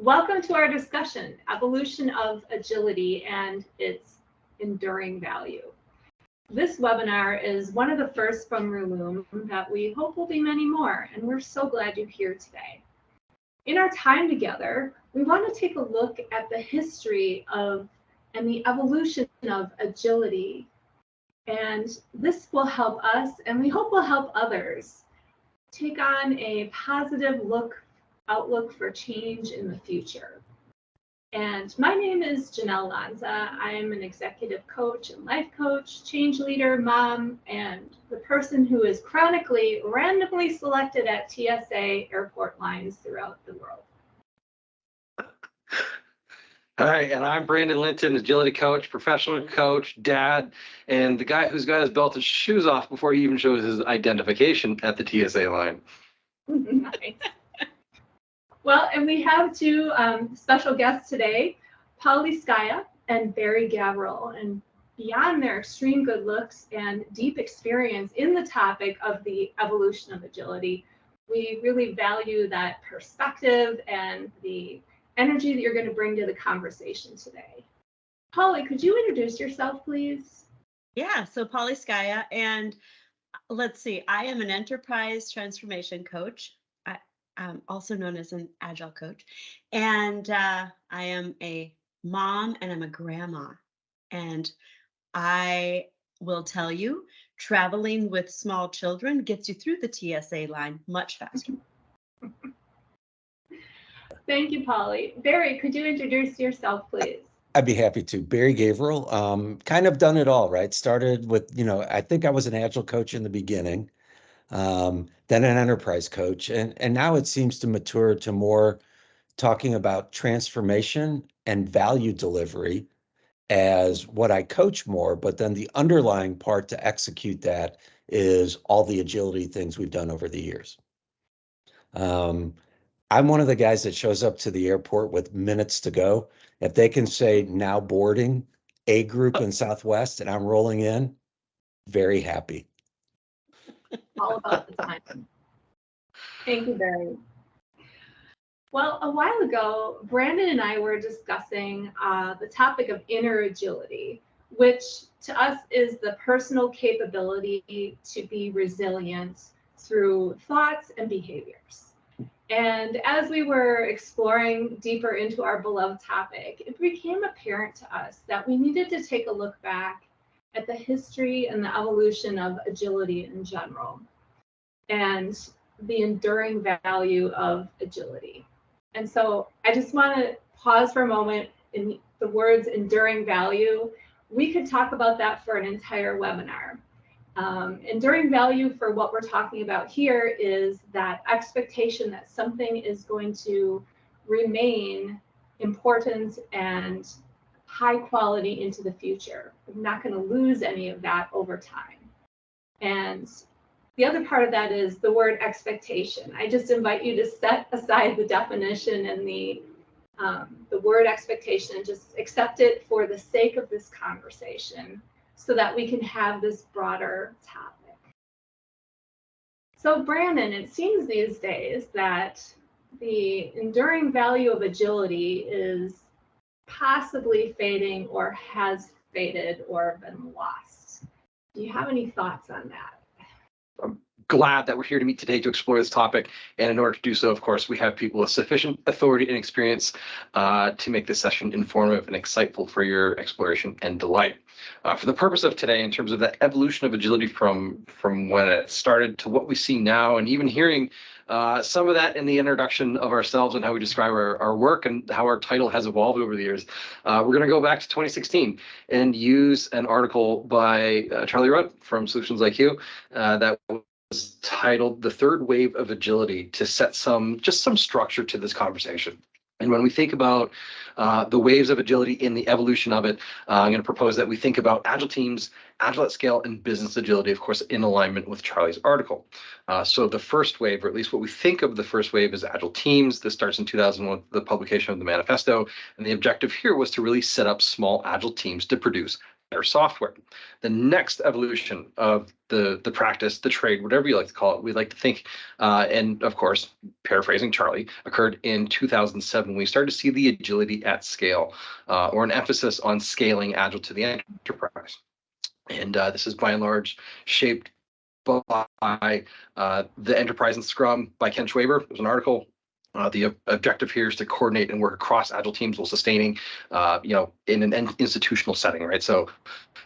Welcome to our discussion, Evolution of Agility and its Enduring Value. This webinar is one of the first from Relume that we hope will be many more, and we're so glad you're here today. In our time together, we want to take a look at the history of and the evolution of agility. And this will help us, and we hope will help others, take on a positive outlook for change in the future. And my name is Janel. I am an executive coach and life coach, change leader, mom, and the person who is chronically randomly selected at TSA airport lines throughout the world. Hi, and I'm Brandon Linton, agility coach, professional coach, dad, and the guy who's got his belt and shoes off before he even shows his identification at the TSA line. Nice. Well, and we have two special guests today, Paulie Skaja and Gavril. And beyond their extreme good looks and deep experience in the topic of the evolution of agility, we really value that perspective and the energy that you're going to bring to the conversation today. Paulie, could you introduce yourself, please? Yeah, so Paulie Skaja, and let's see, I am an enterprise transformation coach, also known as an Agile coach, and I am a mom and I'm a grandma, and I will tell you, traveling with small children gets you through the TSA line much faster. Thank you, Paulie. Barry, could you introduce yourself, please? I'd be happy to. Gavril, kind of done it all, right? Started with, I think I was an Agile coach in the beginning, then an enterprise coach, and now it seems to mature to more talking about transformation and value delivery as what I coach more, but then the underlying part to execute that is all the agility things we've done over the years. I'm one of the guys that shows up to the airport with minutes to go. If they can say now boarding A group in Southwest and I'm rolling in, very happy. All about the time. Thank you, Barry. Well, a while ago, Brandon and I were discussing the topic of inner agility, which to us is the personal capability to be resilient through thoughts and behaviors. And as we were exploring deeper into our beloved topic, it became apparent to us that we needed to take a look back at the history and the evolution of agility in general and the enduring value of agility. And so I just want to pause for a moment in the words enduring value. We could talk about that for an entire webinar. Enduring value for what we're talking about here is that expectation that something is going to remain important and high quality into the future. We're not going to lose any of that over time. And the other part of that is the word expectation. I just invite you to set aside the definition and the word expectation and just accept it for the sake of this conversation, so that we can have this broader topic. So Brandon, it seems these days that the enduring value of agility is possibly fading or has faded or been lost. Do you have any thoughts on that? I'm glad that we're here to meet today to explore this topic. And in order to do so, of course, we have people with sufficient authority and experience to make this session informative and exciteful for your exploration and delight. For the purpose of today, in terms of that evolution of agility from when it started to what we see now, and even hearing some of that in the introduction of ourselves and how we describe our work and how our title has evolved over the years, we're going to go back to 2016 and use an article by Charlie Rudd from Solutions IQ that was titled "The Third Wave of Agility" to set some structure to this conversation. And when we think about the waves of agility in the evolution of it, I'm going to propose that we think about agile teams, agile at scale, and business agility, of course, in alignment with Charlie's article. So the first wave, or at least what we think of the first wave, is agile teams. This starts in 2001 with the publication of the manifesto. And the objective here was to really set up small agile teams to produce better software. The next evolution of the practice, the trade, whatever you like to call it, we like to think, and of course, paraphrasing Charlie, occurred in 2007. We started to see the agility at scale, or an emphasis on scaling Agile to the enterprise. And this is by and large shaped by the Enterprise and Scrum by Ken Schwaber. There's an article. The objective here is to coordinate and work across Agile teams while sustaining, in an institutional setting, right? So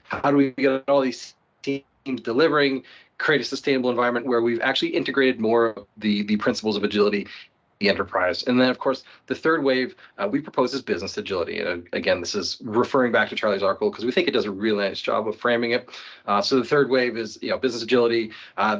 how do we get all these teams delivering, create a sustainable environment where we've actually integrated more of the principles of agility, the enterprise? And then, of course, the third wave we propose is business agility. And again, this is referring back to Charlie's article because we think it does a really nice job of framing it. So the third wave is business agility.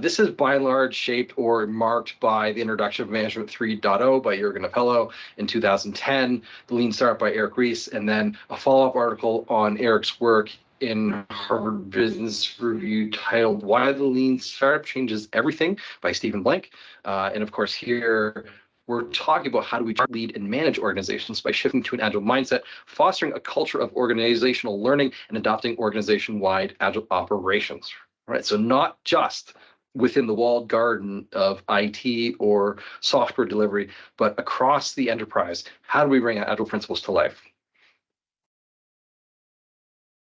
This is by and large shaped or marked by the introduction of Management 3.0 by Jürgen Appello in 2010, the Lean Startup by Eric Ries, and then a follow-up article on Eric's work in Harvard Business Review titled Why the Lean Startup Changes Everything by Stephen Blank. And of course here, we're talking about how do we lead and manage organizations by shifting to an Agile mindset, fostering a culture of organizational learning, and adopting organization-wide Agile operations. Right, so not just within the walled garden of IT or software delivery, but across the enterprise. How do we bring Agile principles to life?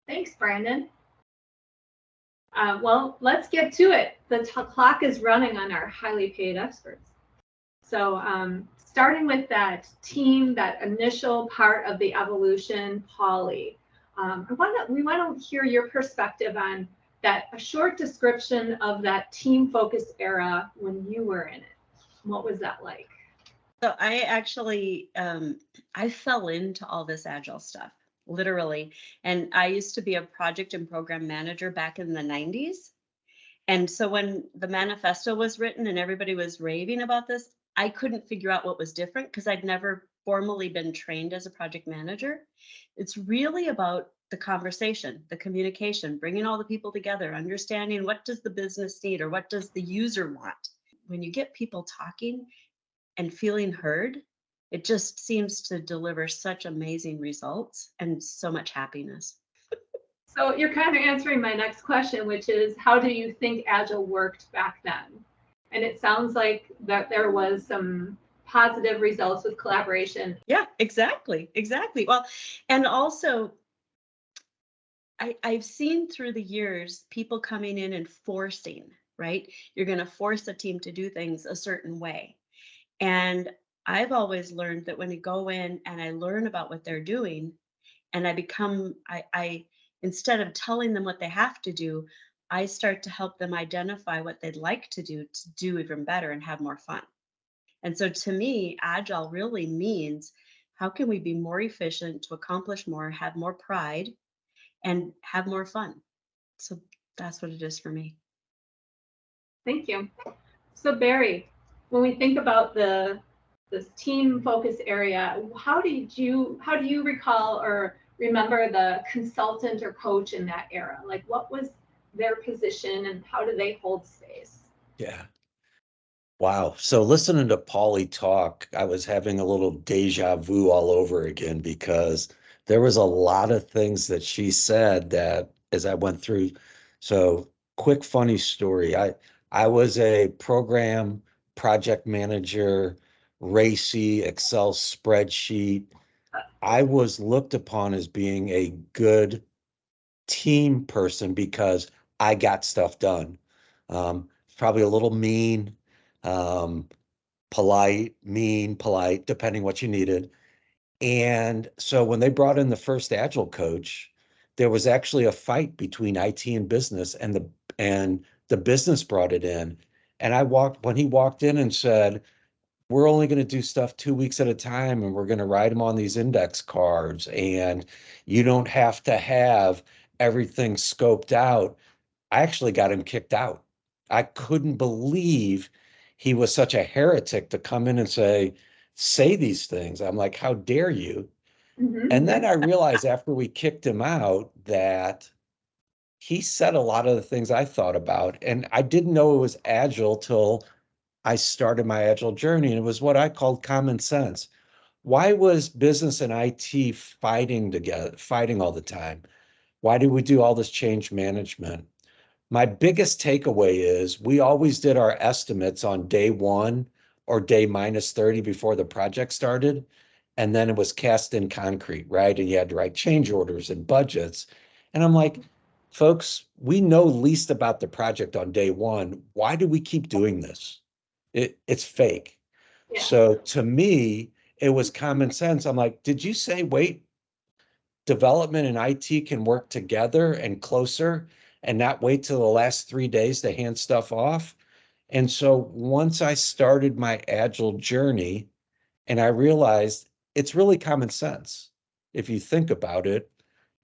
Thanks, Brandon. Well, let's get to it. The clock is running on our highly paid experts. So starting with that team, that initial part of the evolution, Paulie, we want to hear your perspective on that, a short description of that team-focused era when you were in it. What was that like? So I actually, I fell into all this Agile stuff, literally. And I used to be a project and program manager back in the 90s. And so when the manifesto was written and everybody was raving about this, I couldn't figure out what was different because I'd never formally been trained as a project manager. It's really about the conversation, the communication, bringing all the people together, understanding what does the business need or what does the user want. When you get people talking and feeling heard, it just seems to deliver such amazing results and so much happiness. So you're kind of answering my next question, which is, how do you think Agile worked back then? And it sounds like that there was some positive results with collaboration. Yeah, exactly. Well, and also, I've seen through the years people coming in and forcing, right? You're going to force a team to do things a certain way. And I've always learned that when you go in and I learn about what they're doing, and I instead of telling them what they have to do, I start to help them identify what they'd like to do even better and have more fun. And so to me, Agile really means how can we be more efficient to accomplish more, have more pride, and have more fun. So that's what it is for me. Thank you. So Barry, when we think about this team focus area, how do you recall or remember the consultant or coach in that era? Like, what was their position and how do they hold space? Yeah. Wow. So listening to Paulie talk, I was having a little deja vu all over again because there was a lot of things that she said that as I went through. So quick funny story. I was a program project manager, racy Excel spreadsheet. I was looked upon as being a good team person because I got stuff done. Probably a little mean, polite, depending what you needed. And so when they brought in the first Agile coach, there was actually a fight between IT and business, and the business brought it in. And when he walked in and said, we're only going to do stuff 2 weeks at a time, and we're going to write them on these index cards, and you don't have to have everything scoped out. I actually got him kicked out. I couldn't believe he was such a heretic to come in and say these things. I'm like, how dare you? Mm-hmm. And then I realized after we kicked him out that he said a lot of the things I thought about, and I didn't know it was Agile till I started my Agile journey, and it was what I called common sense. Why was business and IT fighting all the time? Why do we do all this change management? My biggest takeaway is we always did our estimates on day 1 or day -30 before the project started. And then it was cast in concrete, right? And you had to write change orders and budgets. And I'm like, folks, we know least about the project on day 1. Why do we keep doing this? It's fake. Yeah. So to me, it was common sense. I'm like, did you say, wait, development and IT can work together and closer and not wait till the last 3 days to hand stuff off? And so once I started my Agile journey and I realized it's really common sense if you think about it,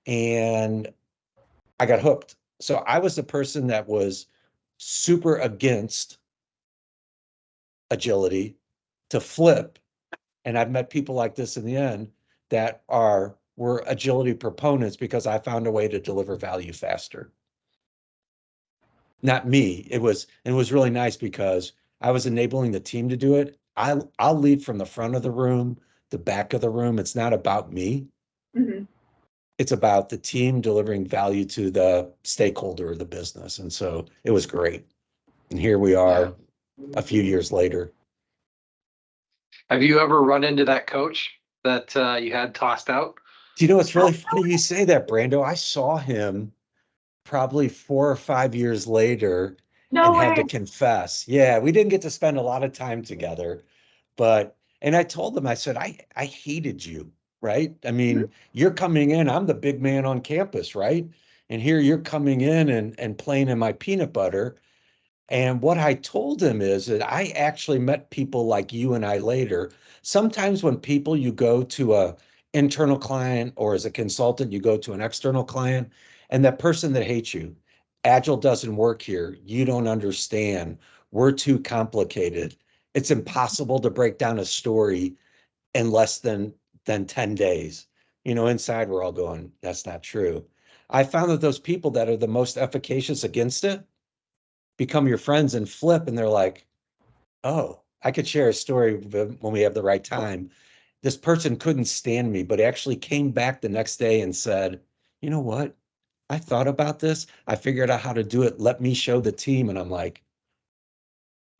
and I got hooked. So I was the person that was super against agility to flip. And I've met people like this in the end that were agility proponents because I found a way to deliver value faster. Not me. It was really nice because I was enabling the team to do it. I'll lead from the front of the room, the back of the room. It's not about me. Mhm. It's about the team delivering value to the stakeholder of the business. And so it was great. And here we are a few years later. Have you ever run into that coach that you had tossed out? Do you know, it's really funny you say that, Brando. I saw him probably 4 or 5 years later No and had to way. confess. Yeah, we didn't get to spend a lot of time together, and I told him, I said, I hated you, right? I mean, you're coming in, I'm the big man on campus, right? And here you're coming in and playing in my peanut butter. And what I told him is that I actually met people like you and I later. Sometimes when people, you go to a internal client, or as a consultant, you go to an external client, and that person that hates you, Agile doesn't work here. You don't understand. We're too complicated. It's impossible to break down a story in less than 10 days. Inside we're all going, that's not true. I found that those people that are the most efficacious against it become your friends and flip, and they're like, oh, I could share a story when we have the right time. This person couldn't stand me, but actually came back the next day and said, you know what? I thought about this. I figured out how to do it. Let me show the team. And I'm like,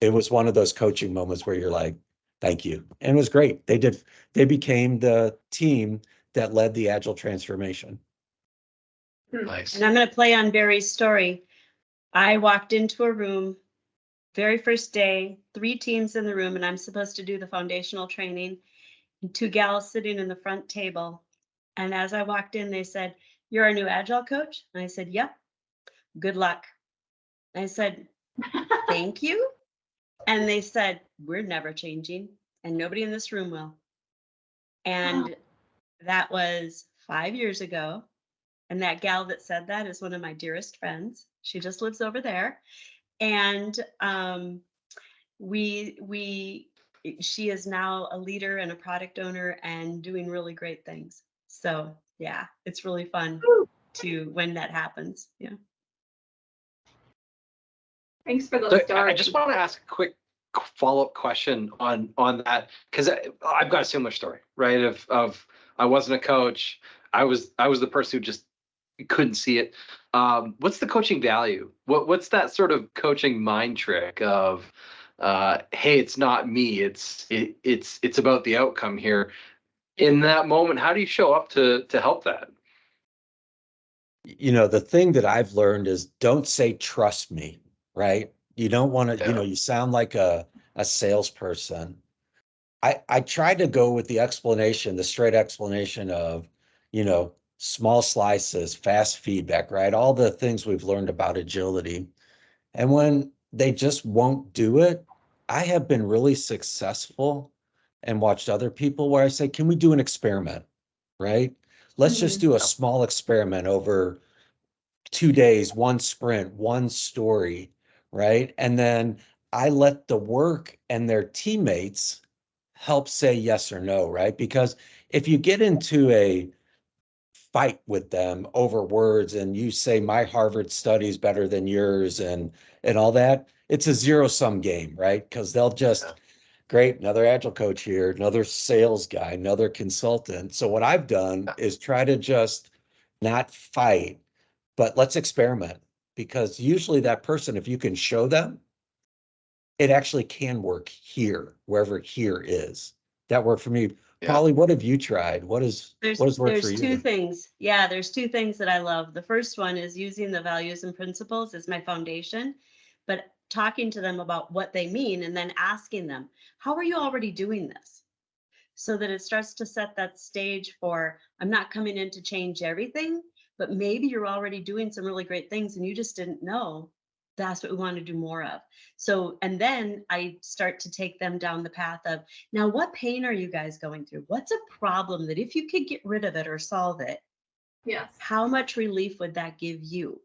it was one of those coaching moments where you're like, thank you. And it was great. They became the team that led the Agile transformation. Nice. And I'm going to play on Barry's story. I walked into a room, very first day, 3 teams in the room, and I'm supposed to do the foundational training, and 2 gals sitting in the front table. And as I walked in, they said, "You're our new Agile coach?" And I said, "Yep. Good luck." I said, "Thank you." And they said, "We're never changing, and nobody in this room will." And that was 5 years ago. And that gal that said that is one of my dearest friends. She just lives over there. And she is now a leader and a product owner and doing really great things. So yeah, it's really fun when that happens. Yeah. Thanks for those So stories. I just want to ask a quick follow-up question on that, because I've got a similar story, right? Of I wasn't a coach. I was the person who just couldn't see it. What's the coaching value? What's that sort of coaching mind trick of, hey, it's not me. It's about the outcome here. In that moment, how do you show up to help that? The thing that I've learned is don't say, trust me, right? You don't want to, Yeah. you sound like a salesperson. I try to go with the explanation, the straight explanation of, small slices, fast feedback, right? All the things we've learned about agility. And when they just won't do it, I have been really successful and watched other people where I say, can we do an experiment, right? Let's just do a small experiment over 2 days, 1 sprint, 1 story, right? And then I let the work and their teammates help say yes or no, right? Because if you get into a fight with them over words and you say my Harvard study is better than yours and all that, it's a zero-sum game, right? Because they'll just, great, another Agile coach here, another sales guy, another consultant. So what I've done is try to just not fight, but let's experiment, because usually that person, if you can show them, it actually can work here, wherever here is. That worked for me. Yeah. Paulie, what have you tried? What has worked for There's two you? things. Yeah, there's two things that I love. The first one is using the values and principles as my foundation, but talking to them about what they mean and then asking them, how are you already doing this? So that it starts to set that stage for, I'm not coming in to change everything, but maybe you're already doing some really great things and you just didn't know. That's what we want to do more of. So, and then I start to take them down the path of, now what pain are you guys going through? What's a problem that if you could get rid of it or solve it, Yes. how much relief would that give you?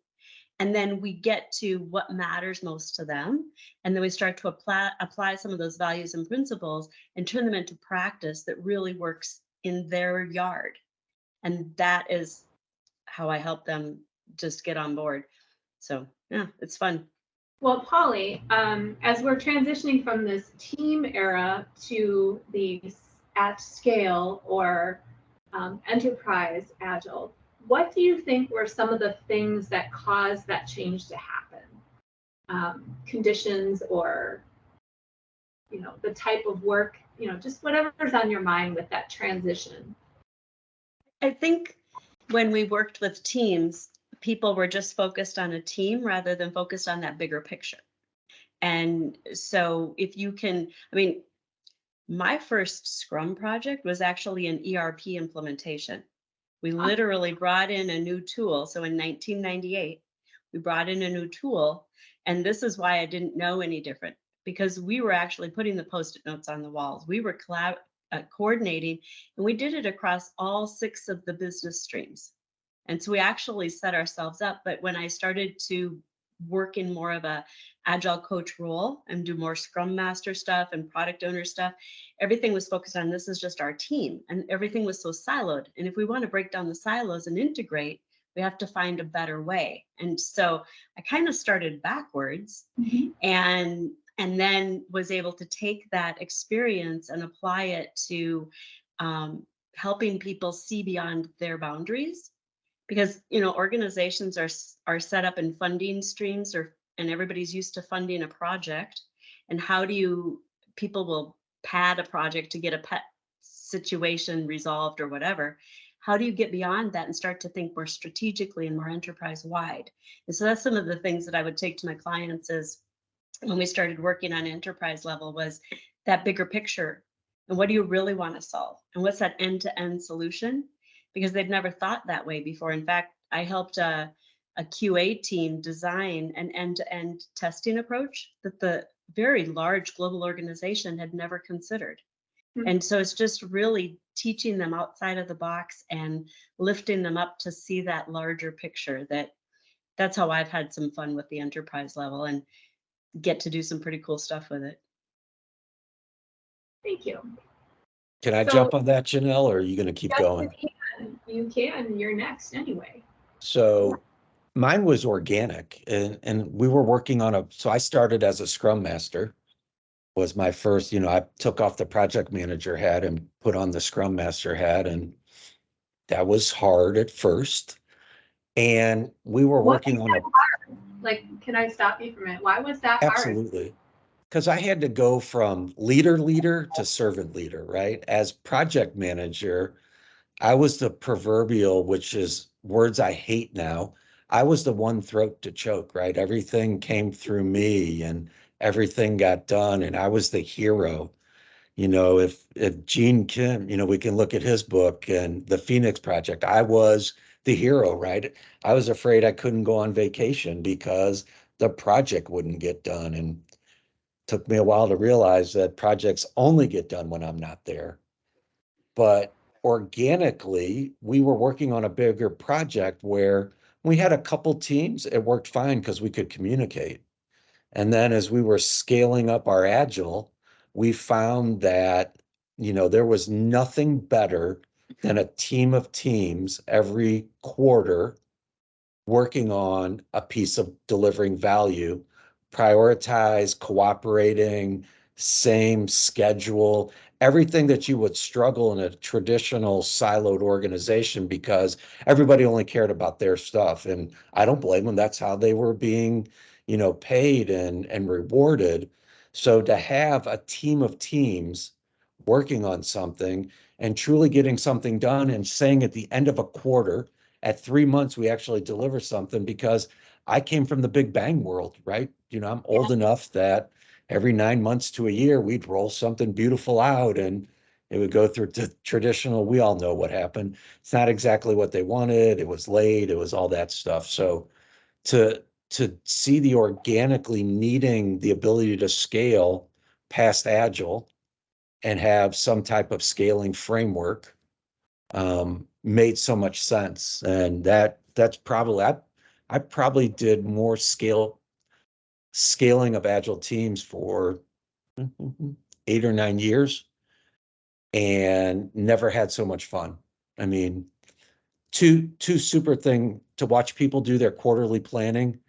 And then we get to what matters most to them. And then we start to apply some of those values and principles and turn them into practice that really works in their yard. And that is how I help them just get on board. So yeah, it's fun. Well, Paulie, as we're transitioning from this team era to the at scale or enterprise agile, what do you think were some of the things that caused that change to happen? Conditions or, the type of work, just whatever's on your mind with that transition. I think when we worked with teams, people were just focused on a team rather than focused on that bigger picture. And so if you can, my first Scrum project was actually an ERP implementation. We literally brought in a new tool. So in 1998, we brought in a new tool. And this is why I didn't know any different, because we were actually putting the Post-it notes on the walls. We were coordinating, and we did it across all 6 of the business streams. And so we actually set ourselves up. But when I started to work in more of a agile coach role and do more Scrum Master stuff and product owner stuff, everything was focused on, this is just our team, and everything was so siloed. And if we want to break down the silos and integrate, we have to find a better way. And so I kind of started backwards, and then was able to take that experience and apply it to helping people see beyond their boundaries. Because organizations are set up in funding streams, and everybody's used to funding a project. And how do people will pad a project to get a pet situation resolved or whatever. How do you get beyond that and start to think more strategically and more enterprise wide? And so that's some of the things that I would take to my clients is when we started working on enterprise level was that bigger picture. And what do you really want to solve? And what's that end-to-end solution? Because they'd never thought that way before. In fact, I helped a QA team design an end-to-end testing approach that the very large global organization had never considered. And so it's just really teaching them outside of the box and lifting them up to see that larger picture. That's how I've had some fun with the enterprise level and get to do some pretty cool stuff with it. Thank you. Can I jump on that, Janelle, or are you going to keep going? You can. You're next anyway. So mine was organic, and we were working on so I started as a Scrum Master, was my first, I took off the project manager hat and put on the Scrum Master hat, and that was hard at first. And we were working on hard? Like, can I stop you for a minute? Why was that hard? Absolutely. Because I had to go from leader to servant leader, right? As project manager, I was the proverbial, which is words I hate now. I was the one throat to choke, right? Everything came through me and everything got done, and I was the hero. If Gene Kim, we can look at his book and the Phoenix Project, I was the hero, right? I was afraid I couldn't go on vacation because the project wouldn't get done. And took me a while to realize that projects only get done when I'm not there. But organically, we were working on a bigger project where we had a couple teams. It worked fine because we could communicate. And then as we were scaling up our Agile, we found that, there was nothing better than a team of teams every quarter working on a piece of delivering value, prioritize, cooperating, same schedule, everything that you would struggle in a traditional siloed organization because everybody only cared about their stuff. And I don't blame them. That's how they were being, paid and rewarded. So to have a team of teams working on something and truly getting something done and saying at the end of a quarter, at 3 months, we actually deliver something because I came from the Big Bang world, right? I'm old enough that every 9 months to a year, we'd roll something beautiful out and it would go through the traditional, we all know what happened. It's not exactly what they wanted. It was late. It was all that stuff. So to see the organically needing the ability to scale past Agile and have some type of scaling framework made so much sense. And that's probably, I probably did more scaling of Agile teams for 8 or 9 years and never had so much fun. I mean, two super thing to watch people do their quarterly planning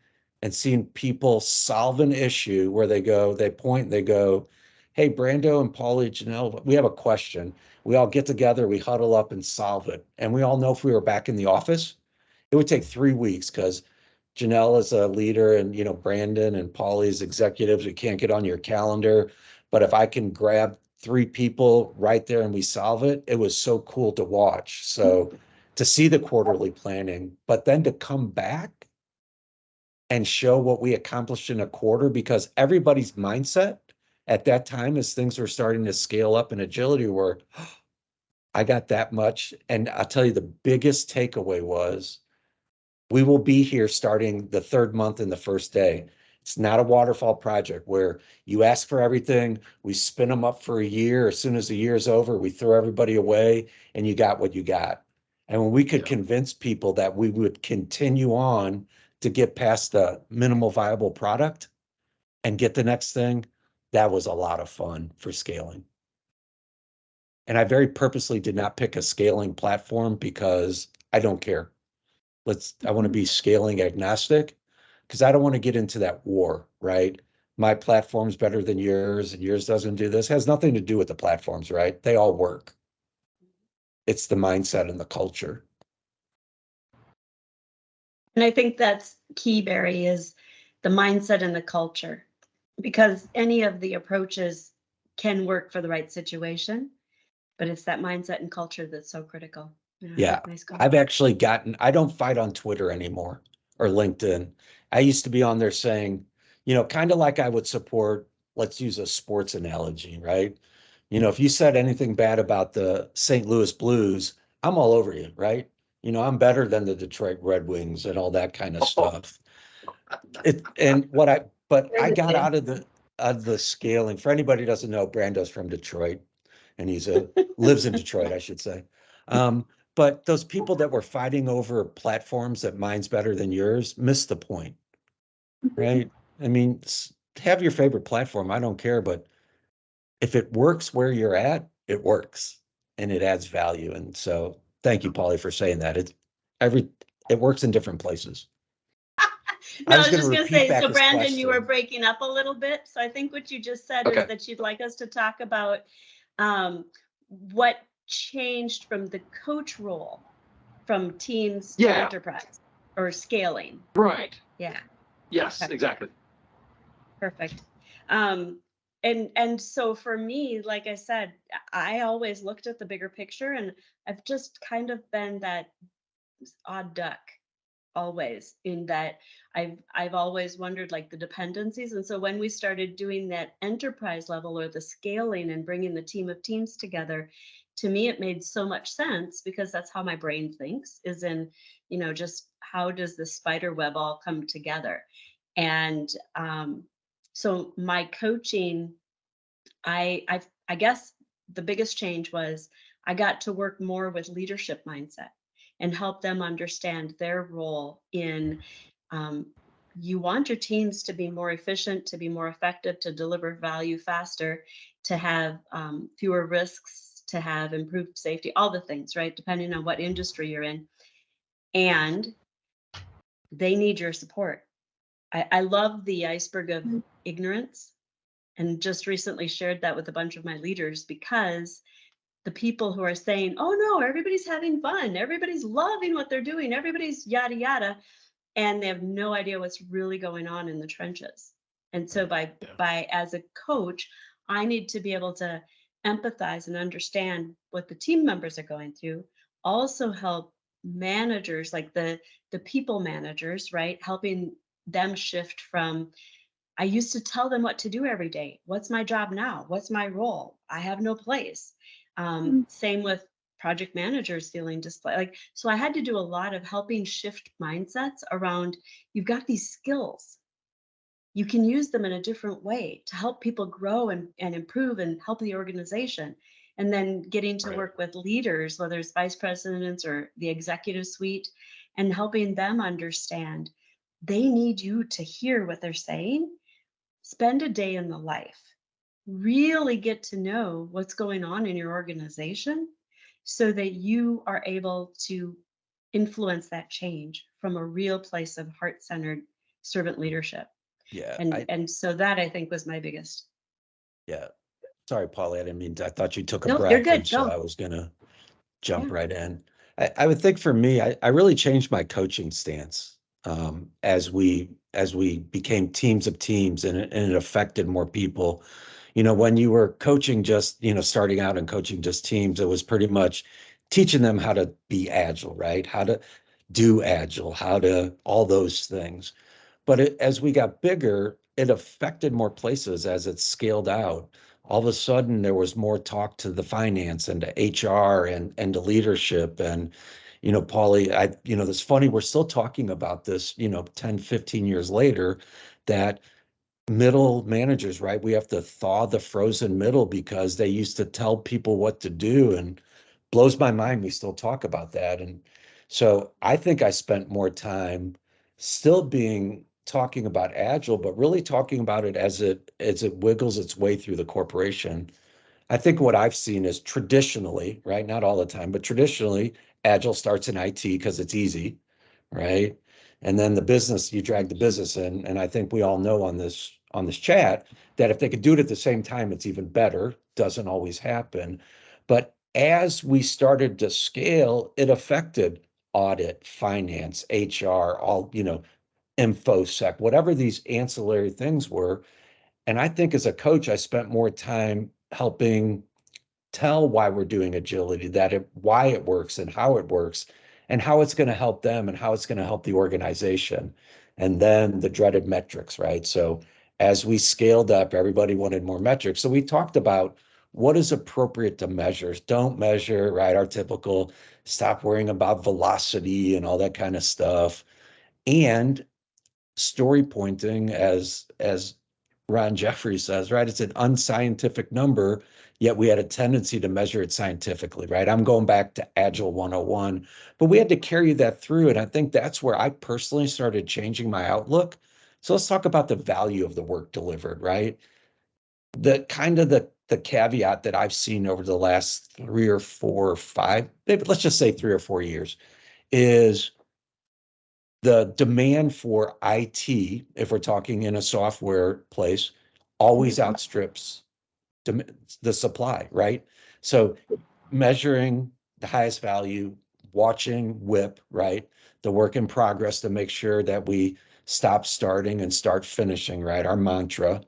and seeing people solve an issue where they point, they go, hey, Brando and Paulie, Janel, we have a question. We all get together, we huddle up and solve it. And we all know if we were back in the office, it would take 3 weeks because Janelle is a leader and, Brandon and Paulie's executives, we can't get on your calendar. But if I can grab 3 people right there and we solve it, it was so cool to watch. So to see the quarterly planning, but then to come back and show what we accomplished in a quarter, because everybody's mindset at that time as things were starting to scale up in agility were, I got that much. And I'll tell you, the biggest takeaway was we will be here starting the 3rd month and the first day. It's not a waterfall project where you ask for everything, we spin them up for a year. As soon as the year's over, we throw everybody away and you got what you got. And when we could convince people that we would continue on to get past the minimal viable product and get the next thing, that was a lot of fun for scaling. And I very purposely did not pick a scaling platform because I don't care. I want to be scaling agnostic because I don't want to get into that war, right? My platform's better than yours and yours doesn't do this. It has nothing to do with the platforms, right? They all work. It's the mindset and the culture. And I think that's key, Barry, is the mindset and the culture, because any of the approaches can work for the right situation, but it's that mindset and culture that's so critical. Yeah, nice I've actually I don't fight on Twitter anymore or LinkedIn. I used to be on there saying, kind of like I would support, let's use a sports analogy, right? If you said anything bad about the St. Louis Blues, I'm all over you, right? I'm better than the Detroit Red Wings and all that kind of stuff. But I got out of the scaling. For anybody who doesn't know, Brando's from Detroit, and lives in Detroit, I should say. But those people that were fighting over platforms that mine's better than yours missed the point, right? I mean, have your favorite platform. I don't care, but if it works where you're at, it works and it adds value. And so thank you, Paulie, for saying that. It works in different places. No, I was just going to say, so Brandon, question. You were breaking up a little bit. So I think what you just said is that you'd like us to talk about what changed from the coach role from teams to enterprise or scaling. Right. Yeah. Yes, exactly. Perfect. And so for me, like I said, I always looked at the bigger picture, and I've just kind of been that odd duck always, in that I've always wondered like the dependencies. And so when we started doing that enterprise level or the scaling and bringing the team of teams together, to me it made so much sense, because that's how my brain thinks, is in just how does the spider web all come together. And so my coaching, I guess the biggest change was I got to work more with leadership mindset and help them understand their role in, you want your teams to be more efficient, to be more effective, to deliver value faster, to have fewer risks, to have improved safety, all the things, right? Depending on what industry you're in. And they need your support. I love the iceberg of ignorance. and just recently shared that with a bunch of my leaders, because the people who are saying, oh no, everybody's having fun, everybody's loving what they're doing, everybody's yada yada, and they have no idea what's really going on in the trenches. And so by as a coach, I need to be able to empathize and understand what the team members are going through, also help managers, like the people managers, right, helping them shift from, I used to tell them what to do every day. What's my job now? What's my role? I have no place. Same with project managers feeling like, so I had to do a lot of helping shift mindsets around, you've got these skills. You can use them in a different way to help people grow and improve and help the organization. And then getting to work with leaders, whether it's vice presidents or the executive suite, and helping them understand they need you to hear what they're saying. Spend a day in the life, really get to know what's going on in your organization so that you are able to influence that change from a real place of heart-centered servant leadership. Yeah. And so that, I think, was my biggest. Yeah. Sorry, Paulie, I didn't mean to, I thought you took a No, breath. you're good. And so Go. I was gonna jump right in. I would think for me, I really changed my coaching stance as we became teams of teams, and it affected more people. You know, when you were coaching just, you know, starting out and coaching just teams, it was pretty much teaching them how to be agile, right? How to do agile, how to all those things. But as we got bigger, it affected more places as it scaled out. All of a sudden, there was more talk to the finance and to HR and to leadership. And, you know, Paulie, it's funny, we're still talking about this, 10, 15 years later, that middle managers, right? We have to thaw the frozen middle because they used to tell people what to do, and blows my mind we still talk about that. And so I think I spent more time still talking about agile, but really talking about it as it wiggles its way through the corporation. I think what I've seen is traditionally, right, not all the time, but traditionally, agile starts in IT because it's easy, right? And then the business, you drag the business in. And I think we all know on this chat that if they could do it at the same time, it's even better. Doesn't always happen. But as we started to scale, it affected audit, finance, HR, all, InfoSec, whatever these ancillary things were. And I think as a coach, I spent more time helping tell why we're doing agility, why it works and how it's going to help them and how it's going to help the organization. And then the dreaded metrics, right? So as we scaled up, everybody wanted more metrics. So we talked about what is appropriate to measure. Don't measure, right? Our typical stop worrying about velocity and all that kind of stuff. And story pointing, as Ron Jeffrey says, right? It's an unscientific number, yet we had a tendency to measure it scientifically, right? I'm going back to Agile 101, but we had to carry that through. And I think that's where I personally started changing my outlook. So let's talk about the value of the work delivered, right? The caveat that I've seen over the last 3 or 4 or 5, maybe let's just say 3 or 4 years, is the demand for IT, if we're talking in a software place, always outstrips the supply, right? So measuring the highest value, watching WIP, right? The work in progress to make sure that we stop starting and start finishing, right? Our mantra.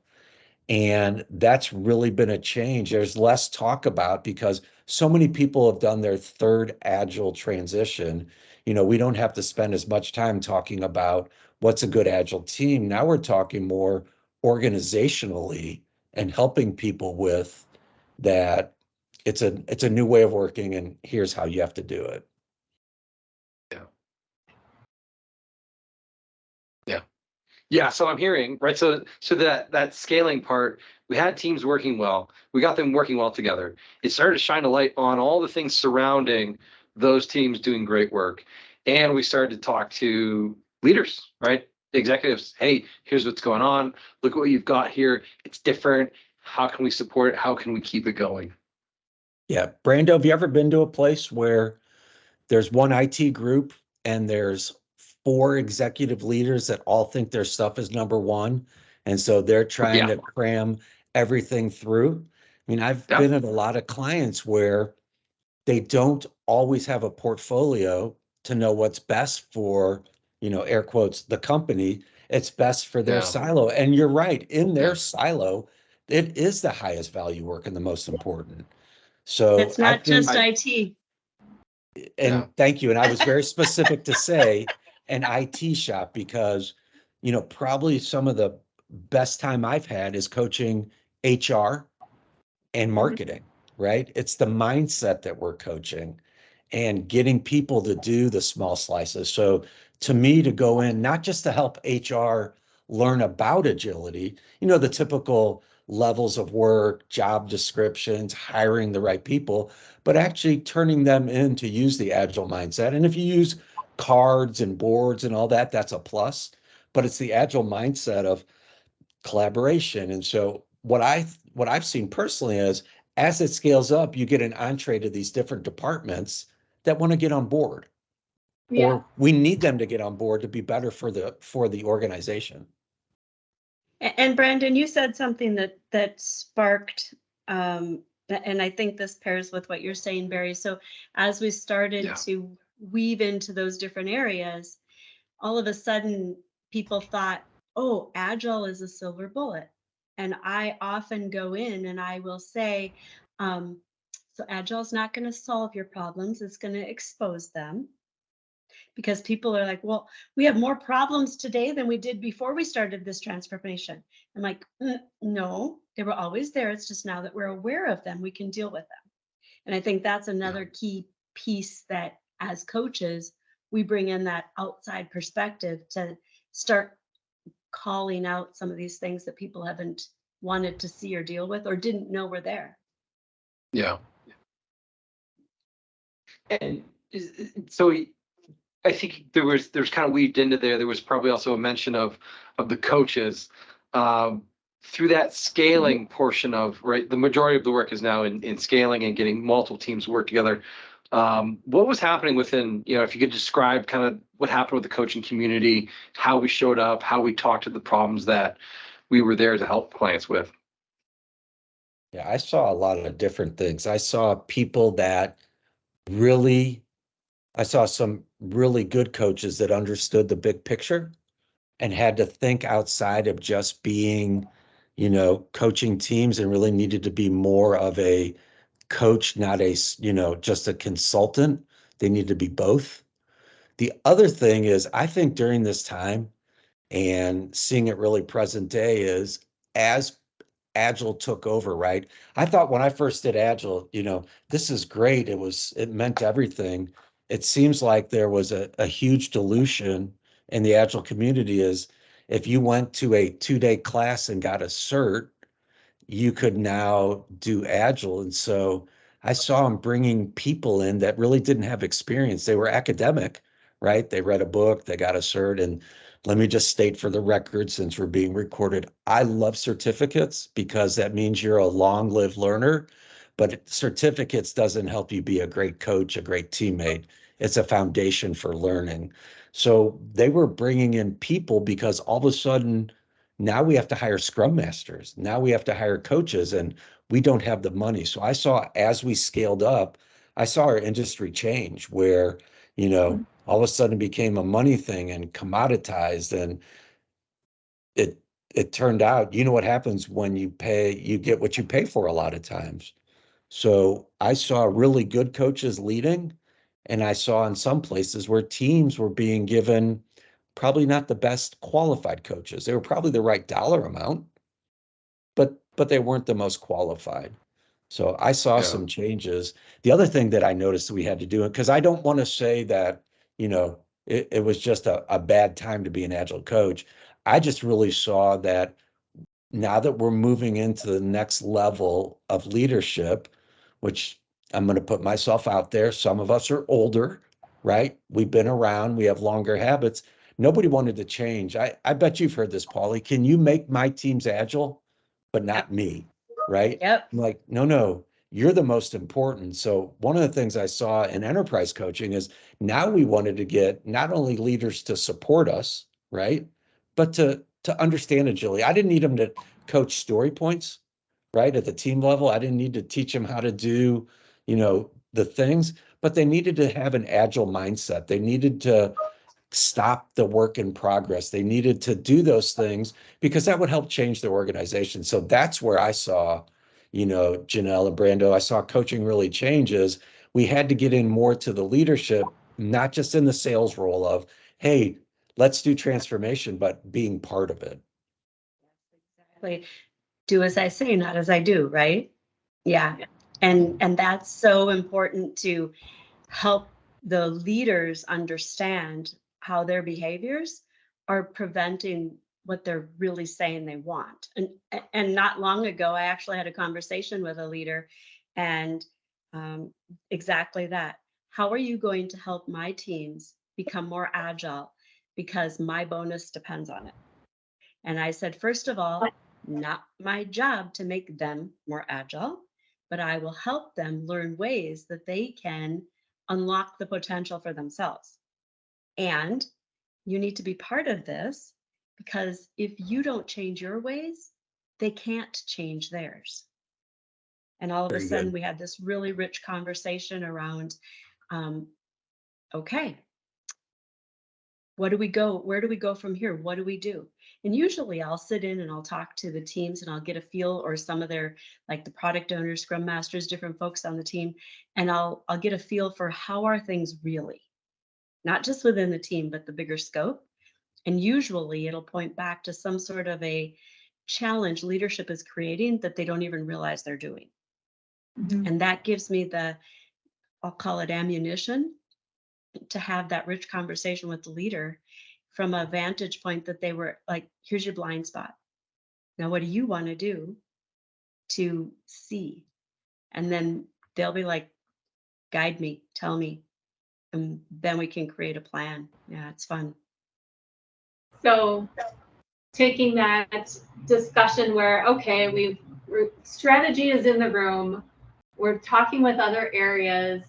And that's really been a change. There's less talk about because so many people have done their third agile transition. We don't have to spend as much time talking about what's a good agile team. Now we're talking more organizationally and helping people with that. It's a new way of working, and here's how you have to do it. Yeah, so I'm hearing, right? So that scaling part, we had teams working well. We got them working well together. It started to shine a light on all the things surrounding those teams doing great work. And we started to talk to leaders, right? Executives. Hey, here's what's going on. Look what you've got here. It's different. How can we support it? How can we keep it going? Yeah. Brando, have you ever been to a place where there's one IT group and there's 4 executive leaders that all think their stuff is number one? And so they're trying to cram everything through. I mean, I've Yep. been at a lot of clients where they don't always have a portfolio to know what's best for, air quotes, the company. It's best for their Yeah. silo. And you're right, in their Yeah. silo, it is the highest value work and the most important. So It's I not just think, IT. and Yeah. thank you. And I was very specific to say an IT shop because, probably some of the best time I've had is coaching HR and marketing, right? It's the mindset that we're coaching and getting people to do the small slices. So to me, to go in, not just to help HR learn about agility, the typical levels of work, job descriptions, hiring the right people, but actually turning them in to use the agile mindset. And if you use cards and boards and all that, that's a plus. But it's the agile mindset of collaboration. And so what I've seen personally is as it scales up, you get an entree to these different departments that want to get on board, Yeah. or we need them to get on board to be better for the organization. And Brandon, you said something that sparked, and I think this pairs with what you're saying, Barry. So as we started Yeah. to weave into those different areas, all of a sudden people thought, oh, Agile is a silver bullet. And I often go in and I will say, so Agile is not going to solve your problems, it's going to expose them. Because people are like, well, we have more problems today than we did before we started this transformation. I'm like, no, they were always there. It's just now that we're aware of them, we can deal with them. And I think that's another key piece that as coaches, we bring in that outside perspective to start calling out some of these things that people haven't wanted to see or deal with or didn't know were there. Yeah. And so I think there's kind of weaved into there. There was probably also a mention of the coaches through that scaling portion of, right. The majority of the work is now in scaling and getting multiple teams to work together. What was happening within, if you could describe kind of what happened with the coaching community, how we showed up, how we talked to the problems that we were there to help clients with. Yeah, I saw a lot of different things. I saw people that really, I saw some really good coaches that understood the big picture and had to think outside of just being, coaching teams, and really needed to be more of a coach, not just a consultant. They need to be both. The other thing is, I think during this time and seeing it really present day is as Agile took over, right? I thought when I first did Agile, this is great. It meant everything. It seems like there was a huge dilution in the Agile community is if you went to a 2-day class and got a cert, you could now do Agile. And so I saw them bringing people in that really didn't have experience. They were academic, right? They read a book, they got a cert. And let me just state for the record, since we're being recorded, I love certificates because that means you're a long-lived learner. But certificates doesn't help you be a great coach, a great teammate. It's a foundation for learning. So they were bringing in people because all of a sudden, now we have to hire scrum masters. Now we have to hire coaches, and we don't have the money. So I saw as we scaled up, I saw our industry change where, all of a sudden it became a money thing and commoditized. And it turned out, what happens when you get what you pay for a lot of times. So I saw really good coaches leading, and I saw in some places where teams were being given probably not the best qualified coaches. They were probably the right dollar amount, but they weren't the most qualified. So I saw some changes. The other thing that I noticed we had to do, because I don't want to say that, it was just a bad time to be an Agile coach. I just really saw that now that we're moving into the next level of leadership, which I'm going to put myself out there. Some of us are older, right? We've been around, we have longer habits. Nobody wanted to change. I bet you've heard this, Paulie. Can you make my teams agile, but not me, right? Yep. I'm like, no, you're the most important. So one of the things I saw in enterprise coaching is now we wanted to get not only leaders to support us, right? But to understand agility. I didn't need them to coach story points. right? At the team level, I didn't need to teach them how to do, the things, but they needed to have an agile mindset. They needed to stop the work in progress. They needed to do those things because that would help change their organization. So that's where I saw, Janelle and Brando, I saw coaching really changes. We had to get in more to the leadership, not just in the sales role of, hey, let's do transformation, but being part of it. Exactly. Do as I say, not as I do, right? Yeah. And that's so important to help the leaders understand how their behaviors are preventing what they're really saying they want. And not long ago, I actually had a conversation with a leader, and exactly that. How are you going to help my teams become more agile? Because my bonus depends on it. And I said, first of all, not my job to make them more agile, but I will help them learn ways that they can unlock the potential for themselves. And you need to be part of this, because if you don't change your ways, they can't change theirs. And all of a Very sudden, good. we had this really rich conversation around, okay, where do we go from here? What do we do? And usually I'll sit in and I'll talk to the teams and I'll get a feel, or some of their, like the product owners, scrum masters, different folks on the team, and I'll get a feel for how are things really, not just within the team, but the bigger scope. And usually it'll point back to some sort of a challenge leadership is creating that they don't even realize they're doing. Mhm. And that gives me I'll call it ammunition, to have that rich conversation with the leader from a vantage point that they were like, here's your blind spot. Now, what do you want to do to see? And then they'll be like, guide me, tell me. And then we can create a plan. Yeah, it's fun. So taking that discussion where, okay, strategy is in the room, we're talking with other areas,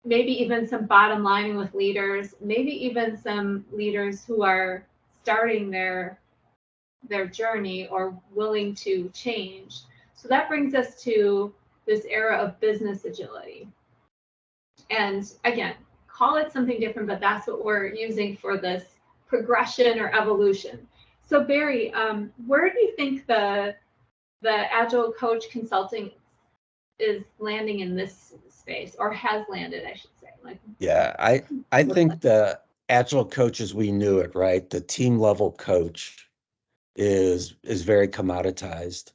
maybe even some bottom lining with leaders, maybe even some leaders who are starting their journey or willing to change. So that brings us to this era of business agility. And again, call it something different, but that's what we're using for this progression or evolution. So Barry, where do you think the Agile coach consulting is landing in this space, or has landed, I should say? Yeah, I think the agile coach as we knew it, right? The team level coach is very commoditized.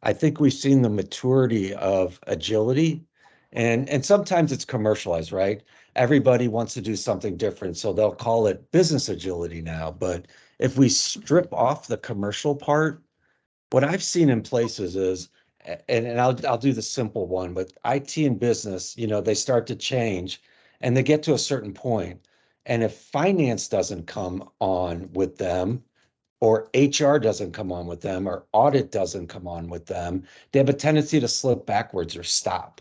I think we've seen the maturity of agility, and sometimes it's commercialized, right? Everybody wants to do something different, so they'll call it business agility now. But if we strip off the commercial part, what I've seen in places is, and I'll do the simple one, but IT and business, they start to change and they get to a certain point. And if finance doesn't come on with them, or HR doesn't come on with them, or audit doesn't come on with them, they have a tendency to slip backwards or stop.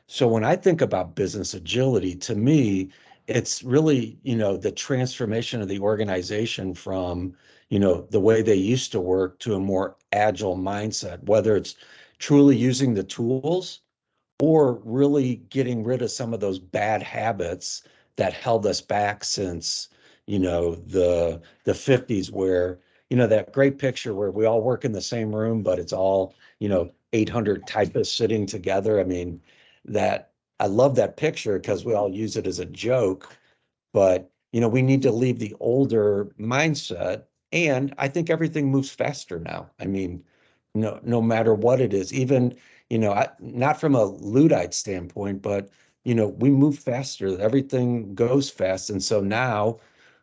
So when I think about business agility, to me, it's really, the transformation of the organization from, the way they used to work to a more agile mindset, whether it's truly using the tools or really getting rid of some of those bad habits that held us back since, the 50s, where, that great picture where we all work in the same room, but it's all, 800 typists sitting together. I mean, that I love that picture because we all use it as a joke, but we need to leave the older mindset. And I think everything moves faster now. I mean, no matter what it is, even, not from a Luddite standpoint, but, we move faster. Everything goes fast. And so now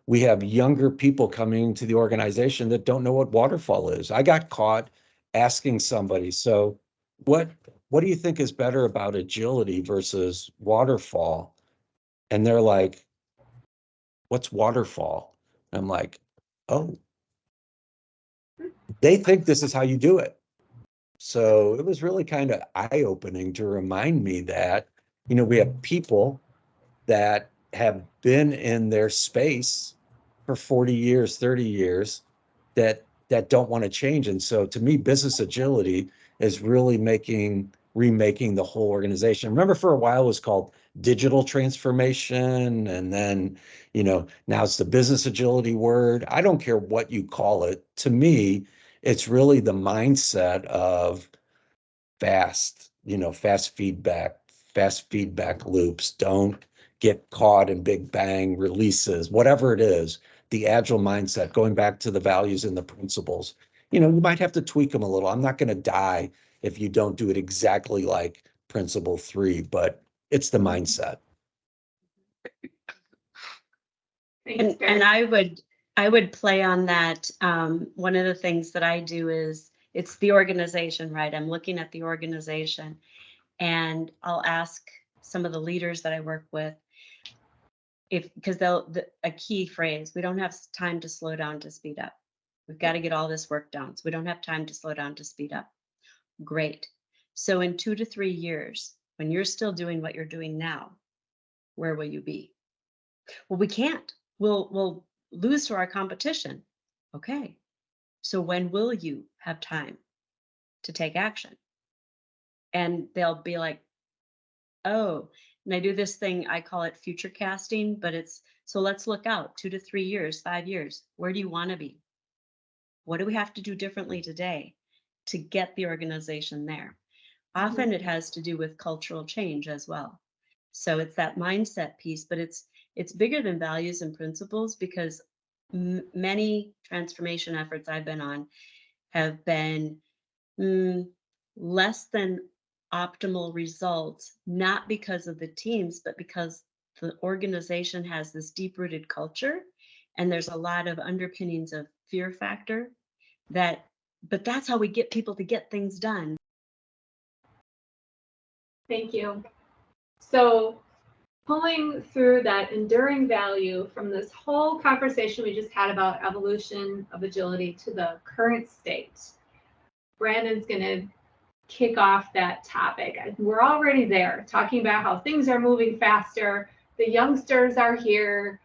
we have younger people coming to the organization that don't know what waterfall is. I got caught asking somebody, so what do you think is better about agility versus waterfall? And they're like, what's waterfall? And I'm like, oh, they think this is how you do it. So it was really kind of eye-opening to remind me that, we have people that have been in their space for 40 years, 30 years that don't want to change. And so to me, business agility is really remaking the whole organization. Remember, for a while it was called digital transformation, and then, now it's the business agility word. I don't care what you call it. To me, it's really the mindset of fast feedback loops. Don't get caught in big bang releases, whatever it is, the agile mindset, going back to the values and the principles. You might have to tweak them a little. I'm not going to die if you don't do it exactly like principle 3, but it's the mindset. Thanks, And I would play on that. One of the things that I do is it's the organization, right? I'm looking at the organization, and I'll ask some of the leaders that I work with because a key phrase, we don't have time to slow down to speed up. We've got to get all this work done. So we don't have time to slow down to speed up. Great. So in 2 to 3 years, when you're still doing what you're doing now, where will you be? Well, we can't. We'll lose to our competition. Okay. So when will you have time to take action? And they'll be like, oh, and I do this thing, I call it future casting, but so let's look out 2 to 3 years, 5 years. Where do you want to be? What do we have to do differently today to get the organization there? Often it has to do with cultural change as well. So it's that mindset piece, but it's bigger than values and principles, because many transformation efforts I've been on have been less than optimal results, not because of the teams, but because the organization has this deep-rooted culture, and there's a lot of underpinnings of fear factor but that's how we get people to get things done. Thank you. So pulling through that enduring value from this whole conversation we just had about evolution of agility to the current state, Brandon's going to kick off that topic. We're already there, talking about how things are moving faster. The youngsters are here,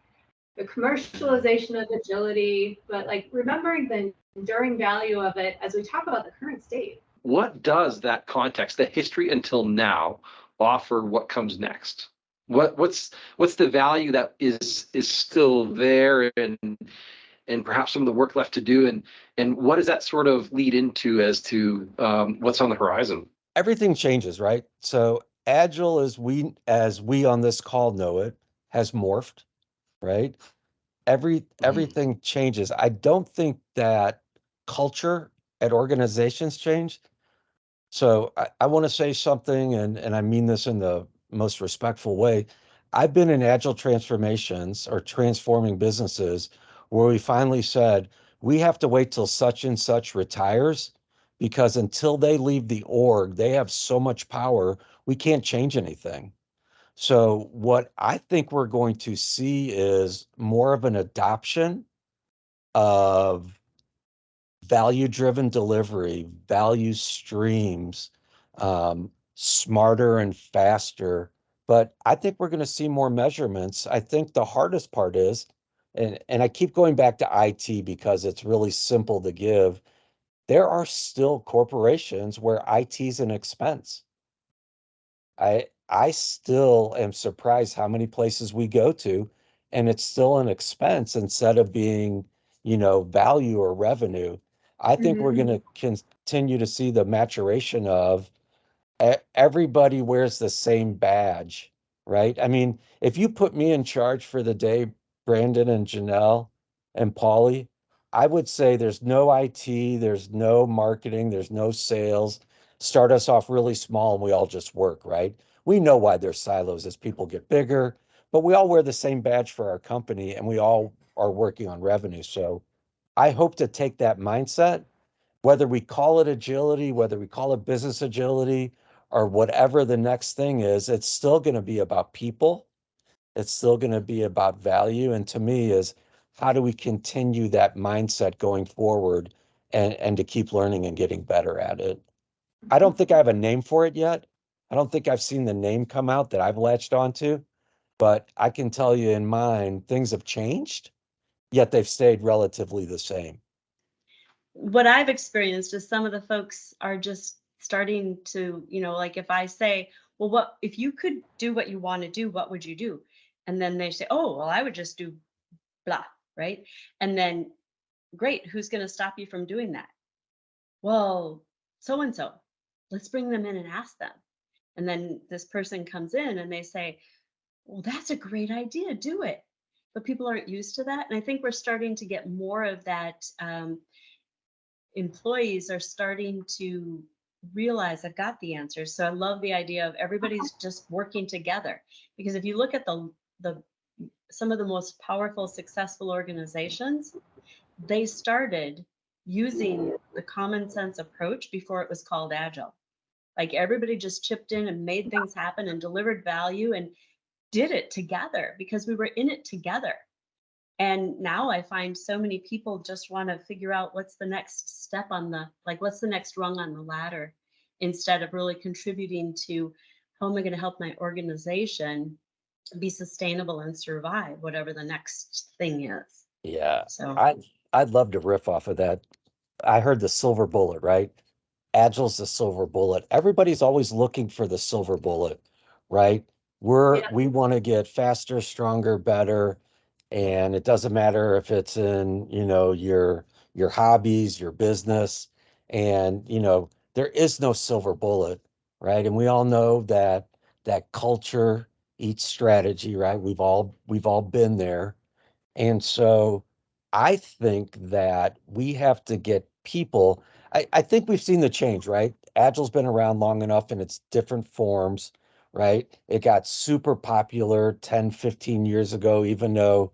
the commercialization of agility, but remembering the enduring value of it as we talk about the current state. What does that context, the history until now, offer what comes next? What's the value that is still there, and perhaps some of the work left to do, and what does that sort of lead into as to what's on the horizon? Everything changes, right? So Agile, as we on this call know it, has morphed, right? Everything changes. I don't think that culture at organizations changed. So I want to say something, and I mean this in the most respectful way. I've been in agile transformations or transforming businesses where we finally said, we have to wait till such and such retires, because until they leave the org, they have so much power, we can't change anything. So what I think we're going to see is more of an adoption of value-driven delivery, value streams, smarter and faster. But I think we're going to see more measurements. I think the hardest part is, and I keep going back to IT because it's really simple to give, there are still corporations where IT is an expense. I still am surprised how many places we go to, and it's still an expense instead of being, value or revenue. I think we're going to continue to see the maturation of everybody wears the same badge, right? I mean, if you put me in charge for the day, Brandon and Janel and Paulie, I would say there's no IT, there's no marketing, there's no sales. Start us off really small and we all just work, right? We know why there's silos as people get bigger, but we all wear the same badge for our company and we all are working on revenue. So I hope to take that mindset, whether we call it agility, whether we call it business agility, or whatever the next thing is, it's still going to be about people. It's still going to be about value. And to me is, how do we continue that mindset going forward and to keep learning and getting better at it? I don't think I have a name for it yet. I don't think I've seen the name come out that I've latched onto, but I can tell you in mine, things have changed, yet they've stayed relatively the same. What I've experienced is some of the folks are just starting to, like if I say, well, what if you could do what you want to do, what would you do? And then they say, oh, well, I would just do blah, right? And then, great, who's going to stop you from doing that? Well, so and so. Let's bring them in and ask them. And then this person comes in and they say, well, that's a great idea, do it. But people aren't used to that. And I think we're starting to get more of that. Employees are starting to realize I've got the answers. So I love the idea of everybody's just working together. Because if you look at the some of the most powerful, successful organizations, they started using the common sense approach before it was called Agile. Like everybody just chipped in and made things happen and delivered value and did it together because we were in it together. And now I find so many people just want to figure out what's the next step what's the next rung on the ladder, instead of really contributing to how am I going to help my organization be sustainable and survive whatever the next thing is. Yeah. So I'd love to riff off of that. I heard the silver bullet, right? Agile's the silver bullet. Everybody's always looking for the silver bullet, right? We want to get faster, stronger, better. And it doesn't matter if it's in, your hobbies, your business. And, there is no silver bullet, right? And we all know that culture eats strategy, right? We've all been there. And so I think that we have to get people. I think we've seen the change, right? Agile's been around long enough in its different forms, right? It got super popular 10, 15 years ago, even though,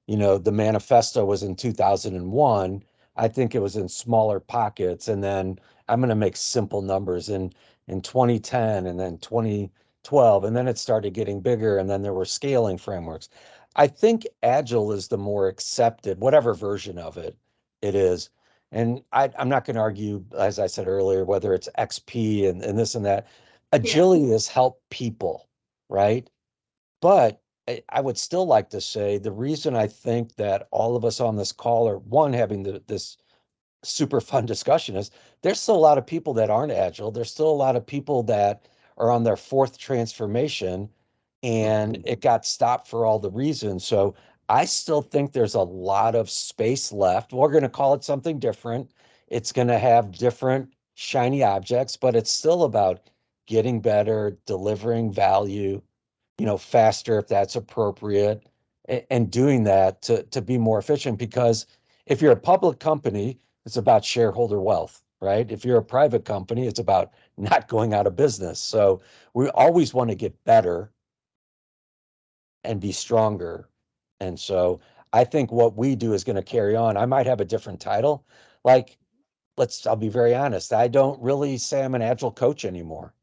the manifesto was in 2001. I think it was in smaller pockets. And then I'm going to make simple numbers in 2010 and then 2012. And then it started getting bigger. And then there were scaling frameworks. I think Agile is the more accepted, whatever version of it is. And I'm not going to argue, as I said earlier, whether it's XP and this and that. Agility has helped people, right? But I would still like to say the reason I think that all of us on this call are, one, having this super fun discussion is there's still a lot of people that aren't agile. There's still a lot of people that are on their fourth transformation and it got stopped for all the reasons. So I still think there's a lot of space left. We're going to call it something different. It's going to have different shiny objects, but it's still about getting better, delivering value, faster if that's appropriate, and doing that to be more efficient. Because if you're a public company, it's about shareholder wealth, right? If you're a private company, it's about not going out of business. So we always want to get better and be stronger. And so I think what we do is going to carry on. I might have a different title. Like, I'll be very honest. I don't really say I'm an agile coach anymore,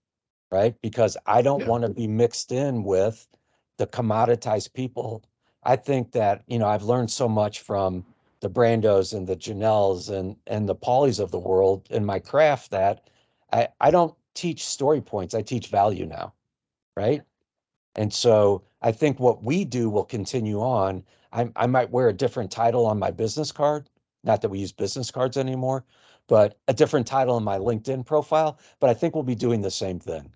right? Because I don't want to be mixed in with the commoditized people. I think that, I've learned so much from the Brandos and the Janels and the Paulies of the world in my craft that I don't teach story points. I teach value now, right? And so I think what we do will continue on. I might wear a different title on my business card. Not that we use business cards anymore, but a different title in my LinkedIn profile. But I think we'll be doing the same thing.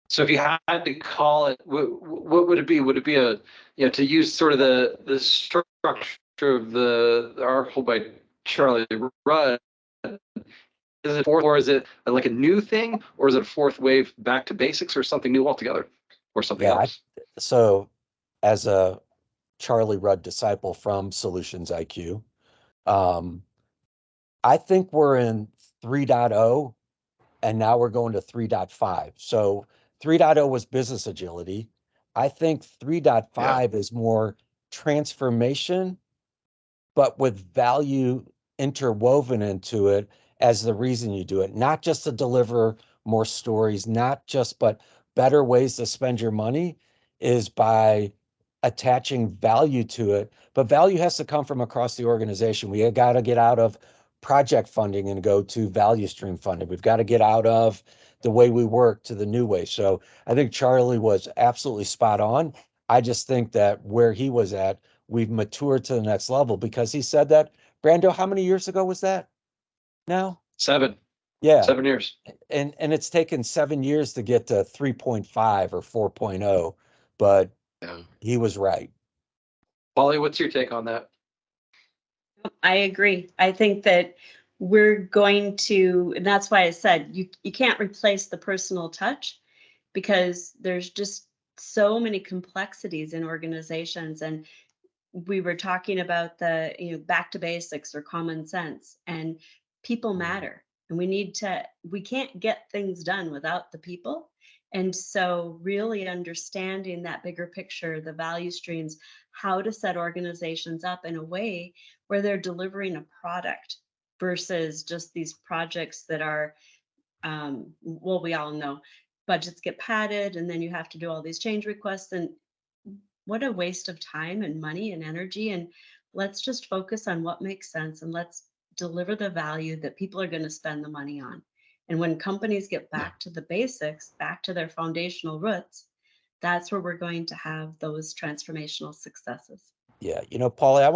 So if you had to call it, what would it be? Would it be to use sort of the structure of the article by Charlie Rudd? Is it fourth, or is it like a new thing, or is it a fourth wave back to basics, or something new altogether, or something else? So as a Charlie Rudd disciple from Solutions IQ, I think we're in 3.0 and now we're going to 3.5. So 3.0 was business agility. I think 3.5 is more transformation, but with value interwoven into it as the reason you do it, not just to deliver more stories, but better ways to spend your money is by attaching value to it. But value has to come from across the organization. We got to get out of project funding and go to value stream funding. We've got to get out of the way we work to the new way. So I think Charlie was absolutely spot on. I just think that where he was at, we've matured to the next level because he said that. Brando, how many years ago was that? now? Seven Yeah. years. And it's taken 7 years to get to 3.5 or 4.0, but Yeah. he was right. Paulie, what's your take on that? I agree. I think that we're going to, and that's why I said you can't replace the personal touch, because there's just so many complexities in organizations. And we were talking about the, back to basics or common sense, and people matter. And we can't get things done without the people. And so really understanding that bigger picture, the value streams, how to set organizations up in a way where they're delivering a product versus just these projects that are, well, we all know budgets get padded and then you have to do all these change requests, and what a waste of time and money and energy. And let's just focus on what makes sense, and let's deliver the value that people are going to spend the money on. And when companies get back to the basics, back to their foundational roots, that's where we're going to have those transformational successes. Yeah, Paulie, I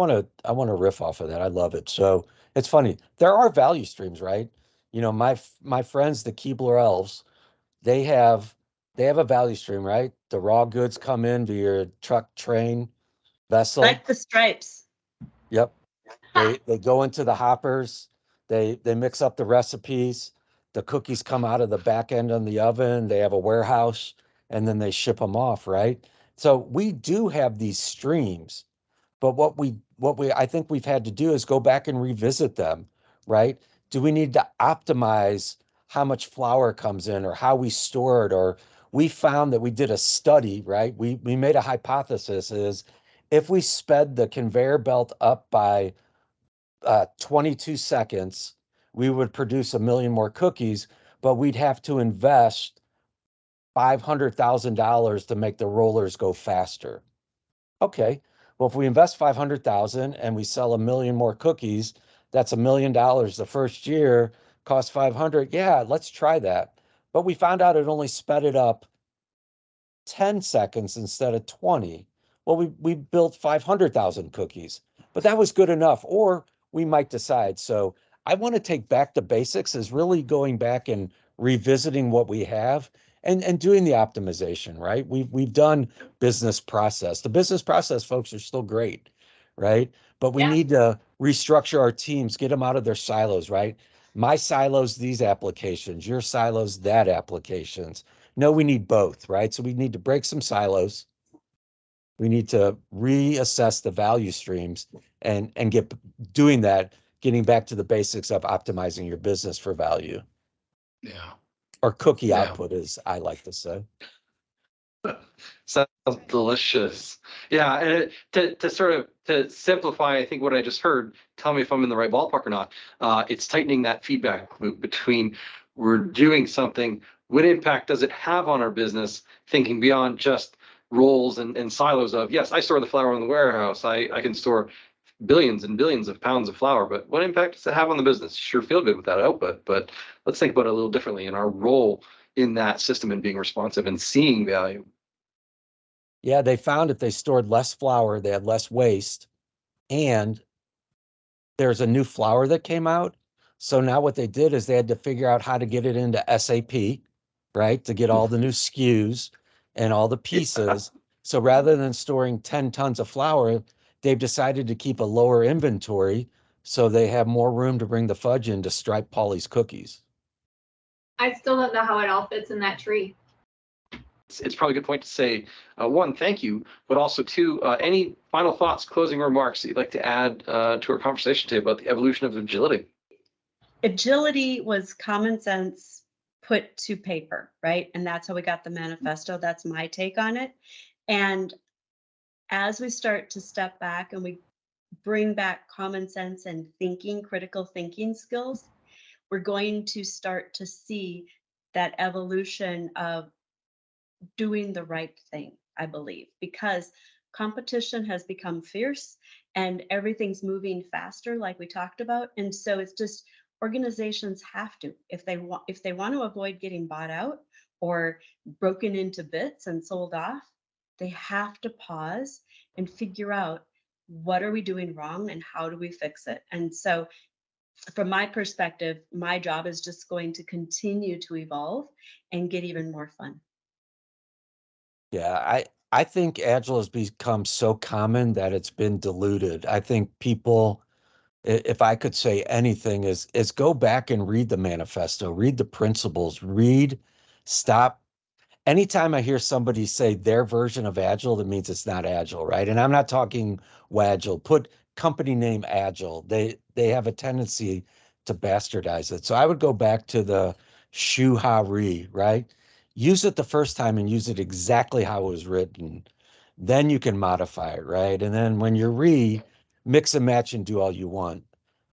want to riff off of that. I love it. So it's funny. There are value streams, right? My friends, the Keebler Elves, they have a value stream, right? The raw goods come in via your truck, train, vessel. Like the stripes. Yep. They go into the hoppers. They mix up the recipes. The cookies come out of the back end on the oven. They have a warehouse, and then they ship them off, right? So we do have these streams, but what we I think we've had to do is go back and revisit them, right? Do we need to optimize how much flour comes in or how we store it? Or we found that we did a study, right? We made a hypothesis is if we sped the conveyor belt up by 22 seconds, we would produce 1 million more cookies, but we'd have to invest $500,000 to make the rollers go faster. Okay, well, if we invest 500,000 and we sell 1 million more cookies, that's $1 million the first year, cost 500. Yeah, let's try that. But we found out it only sped it up 10 seconds instead of 20. Well, we built 500,000 cookies, but that was good enough. Or we might decide. So I want to take back the basics is really going back and revisiting what we have and doing the optimization, right? We've done business process. The business process folks are still great, right? But we Yeah. need to restructure our teams, get them out of their silos, right? My silos, these applications, your silos, that applications. No, we need both, right? So we need to break some silos. We need to reassess the value streams and get doing that, getting back to the basics of optimizing your business for value. Yeah. Or cookie Yeah. output, as I like to say. Sounds delicious. Yeah, and to simplify, I think what I just heard, tell me if I'm in the right ballpark or not. It's tightening that feedback loop between we're doing something, what impact does it have on our business, thinking beyond just roles and silos of, yes, I store the flour in the warehouse. I can store billions and billions of pounds of flour, but what impact does it have on the business? Sure, feel good with that output, but let's think about it a little differently in our role in that system and being responsive and seeing value. Yeah, they found if they stored less flour, they had less waste. And there's a new flour that came out. So now what they did is they had to figure out how to get it into SAP, right? To get all the new SKUs and all the pieces. So rather than storing 10 tons of flour, they've decided to keep a lower inventory so they have more room to bring the fudge in to stripe Paulie's cookies. I still don't know how it all fits in that tree. It's probably a good point to say, one, thank you, but also two, any final thoughts, closing remarks that you'd like to add to our conversation today about the evolution of agility? Agility was common sense put to paper, right? And that's how we got the manifesto. That's my take on it. And as we start to step back and we bring back common sense and thinking, critical thinking skills, we're going to start to see that evolution of doing the right thing, I believe, because competition has become fierce and everything's moving faster, like we talked about. And so it's just organizations have to, if they want to avoid getting bought out or broken into bits and sold off, they have to pause and figure out what are we doing wrong and how do we fix it. And so from my perspective, my job is just going to continue to evolve and get even more fun. Yeah, I think Agile has become so common that it's been diluted. I think people, if I could say anything, is go back and read the manifesto, read the principles, stop. Anytime I hear somebody say their version of Agile, that means it's not Agile, right? And I'm not talking Wagile. Put company name Agile. They have a tendency to bastardize it. So I would go back to the Shu Ha Ri, right? Use it the first time and use it exactly how it was written. Then you can modify it, right? And then when you're mix and match and do all you want.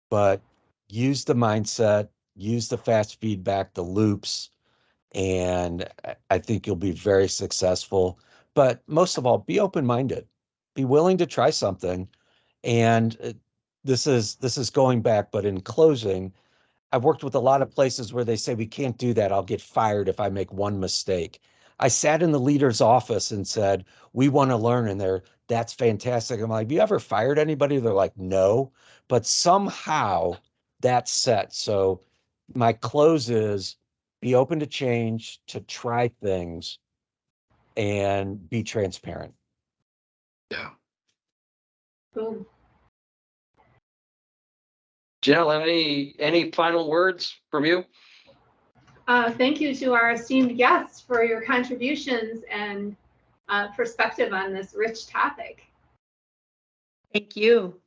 But use the mindset, use the fast feedback, the loops, and I think you'll be very successful. But most of all, be open-minded, be willing to try something. And this is going back, but in closing, I've worked with a lot of places where they say we can't do that. I'll get fired if I make one mistake. I sat in the leader's office and said, we want to learn, and that's fantastic. I'm like, have you ever fired anybody? They're like, no, but somehow that's set. So my close is be open to change, to try things, and be transparent. Yeah. Boom. Janel, any final words from you? Thank you to our esteemed guests for your contributions and perspective on this rich topic. Thank you.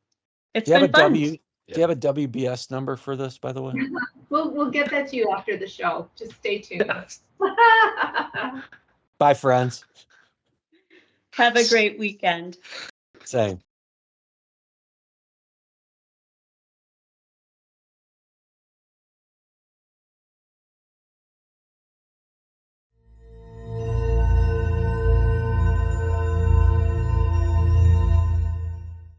It's Do you have been a fun. Do you have a WBS number for this, by the way? We'll get that to you after the show. Just stay tuned. Bye, friends. Have a great weekend. Same.